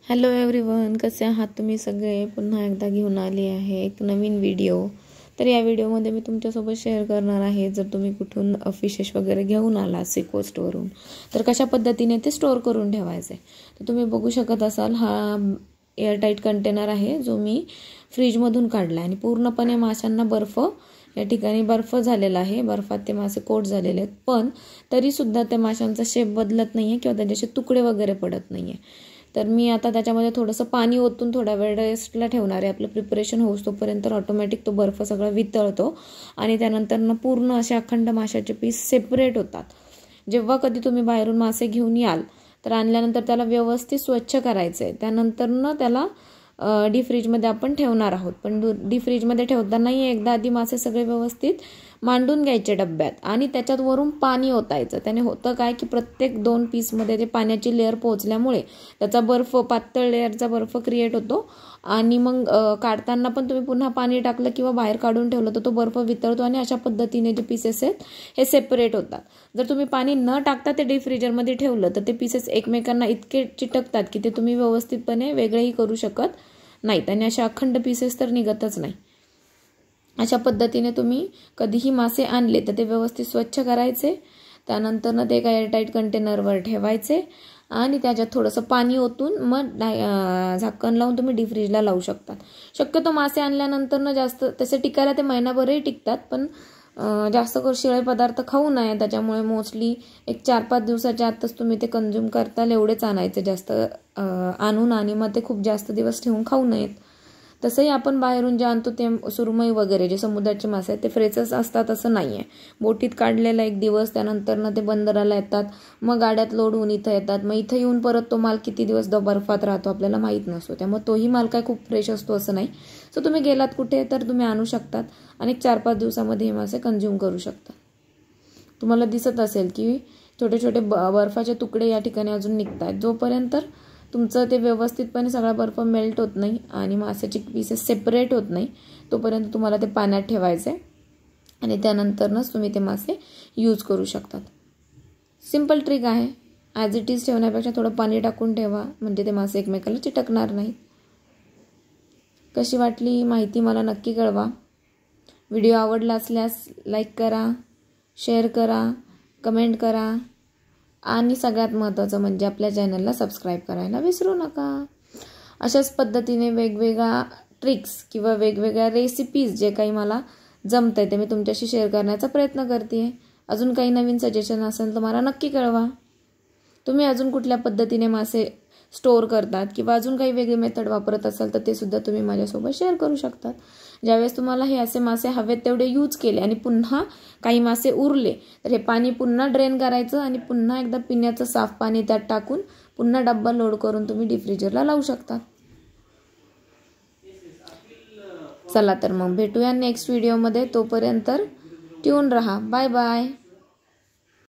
Hello everyone, कसे आहात तुम्ही सगळे? पुन्हा एकदा घेऊन आली आहे एक नवीन व्हिडिओ. तर या व्हिडिओमध्ये मी तुमच्यासोबत शेअर करणार आहे, जर तुम्ही कुठून फिशेस वगैरे घेऊन आला सी कोस्टवरून, तर कशा पद्धतीने ते स्टोअर करून ठेवायचे. तर तुम्ही बघू शकत असाल, हा एअरटाईट कंटेनर आहे जो मी फ्रीजमधून काढला आणि पूर्णपणे माशांना बर्फ या ठिकाणी बर्फ झालेला आहे. बर्फात ते मासे कोट झालेले आहेत, पण तरीसुद्धा त्या माशांचा शेप बदलत नाही आहे किंवा त्यांचे तुकडे वगैरे पडत नाही आहे. तर मी आता त्याच्यामध्ये थोडंसं पाणी ओतून थोडा वेळ रेस्टला ठेवणार आहे. आपलं प्रिपरेशन होऊस तोपर्यंत ऑटोमॅटिक तो बर्फ सगळा वितळतो आणि त्यानंतर पूर्ण असे अखंड माशाचे पीस सेपरेट होतात. जेव्हा कधी तुम्ही बाहेरून मासे घेऊन याल तर आणल्यानंतर त्याला व्यवस्थित स्वच्छ करायचं आहे. त्यानंतर त्याला डी फ्रीजमध्ये आपण ठेवणार आहोत. पण डी फ्रीजमध्ये ठेवतानाही एकदा आधी मासे सगळे व्यवस्थित मांडून घ्यायचे डब्यात आणि त्याच्यात वरून पाणी ओतायचं. त्याने होतं काय की प्रत्येक 2 पीसमध्ये ते पाण्याची लेअर पोहोचल्यामुळे त्याचा बर्फ, पातळ लेअरचा बर्फ क्रिएट होतो आणि मग काढताना पण तुम्ही पुन्हा पाणी टाकलं किंवा बाहेर काढून ठेवलं तर तो बर्फ वितळतो आणि अशा पद्धतीने जे पीसेस आहेत हे सेपरेट होतात. जर तुम्ही पाणी न टाकता ते डीप फ्रीजरमध्ये ठेवलं तर ते पीसेस एकमेकांना इतके चिटकतात की ते तुम्ही व्यवस्थितपणे वेगळेही करू शकत नाहीत आणि अशा अखंड पीसेस तर निघतच नाही. अशा पद्धतीने तुम्ही कधीही मासे आणले तर ते व्यवस्थित स्वच्छ करायचे. त्यानंतर ते एका एअरटाईट कंटेनरवर ठेवायचे आणि त्याच्यात थोडंसं पाणी ओतून मग झाकण लावून तुम्ही डीप फ्रीजला लावू शकतात. शक्यतो मासे आणल्यानंतर जास्त तसे टिकायला ते महिनाभरही टिकतात, पण जास्त करून शिळे पदार्थ खाऊ नये. त्याच्यामुळे मोस्टली एक 4-5 दिवसाच्या आतच तुम्ही ते कंझ्युम करताल एवढेच आणायचे, जास्त आणून आणि मग ते खूप जास्त दिवस ठेवून खाऊ नयेत. तसंही आपण बाहेरून जे आणतो ते सुरमई वगैरे जे समुद्राचे मासे आहेत ते फ्रेशच असतात असं नाही आहे. बोटीत काढलेला 1 दिवस, त्यानंतर ते बंदराला येतात, मग गाड्यात लोड होऊन इथं येतात, मग इथं येऊन परत तो माल किती दिवस बर्फात राहतो आपल्याला माहीत नसतो. त्यामुळे तोही माल काय खूप फ्रेश असतो असं नाही. सो तुम्ही गेलात कुठे तर तुम्ही आणू शकतात आणि 4-5 दिवसामध्ये हे मासे कंझ्युम करू शकता. तुम्हाला दिसत असेल की छोटे छोटे बर्फाचे तुकडे या ठिकाणी अजून निघत आहेत. जोपर्यंत तुमचं ते व्यवस्थितपणे सगळा बर्फ मेल्ट होत नाही आणि माशाचे पीसेस सेपरेट होत नाही तोपर्यंत तुम्हाला ते पाण्यात ठेवायचं आहे आणि त्यानंतरच तुम्ही ते मासे यूज करू शकतात. सिंपल ट्रिक आहे. ॲज इट इज ठेवण्यापेक्षा थोडं पाणी टाकून ठेवा, म्हणजे ते मासे एकमेकाला चिटकणार नाही. कशी वाटली माहिती मला नक्की कळवा. व्हिडिओ आवडला असल्यास लाईक करा, शेअर करा, कमेंट करा आणि सगळ्यात महत्त्वाचं म्हणजे आपल्या चॅनलला सबस्क्राईब करायला विसरू नका. अशाच पद्धतीने वेगवेगळ्या ट्रिक्स किंवा वेगवेगळ्या रेसिपीज जे काही मला जमत आहे ते मी तुमच्याशी शेअर करण्याचा प्रयत्न करते. अजून काही नवीन सजेशन असेल तर मला नक्की कळवा. तुम्ही अजून कुठल्या पद्धतीने मासे स्टोअर करतात किंवा अजून काही वेगळी मेथड वापरत असाल तर ते सुद्धा तुम्ही माझ्यासोबत शेअर करू शकतात. ज्यावेळेस तुम्हाला हे असे मासे हवेत तेवढे यूज केले आणि पुन्हा काही मासे उरले तर हे पाणी पुन्हा ड्रेन करायचं आणि पुन्हा एकदा पिण्याचं साफ पाणी त्यात टाकून पुन्हा डब्बा लोड करून तुम्ही डीप फ्रीजरला लावू शकता. चला तर मग भेटूया नेक्स्ट व्हिडिओमध्ये. तोपर्यंत ट्यून रहा. Bye bye.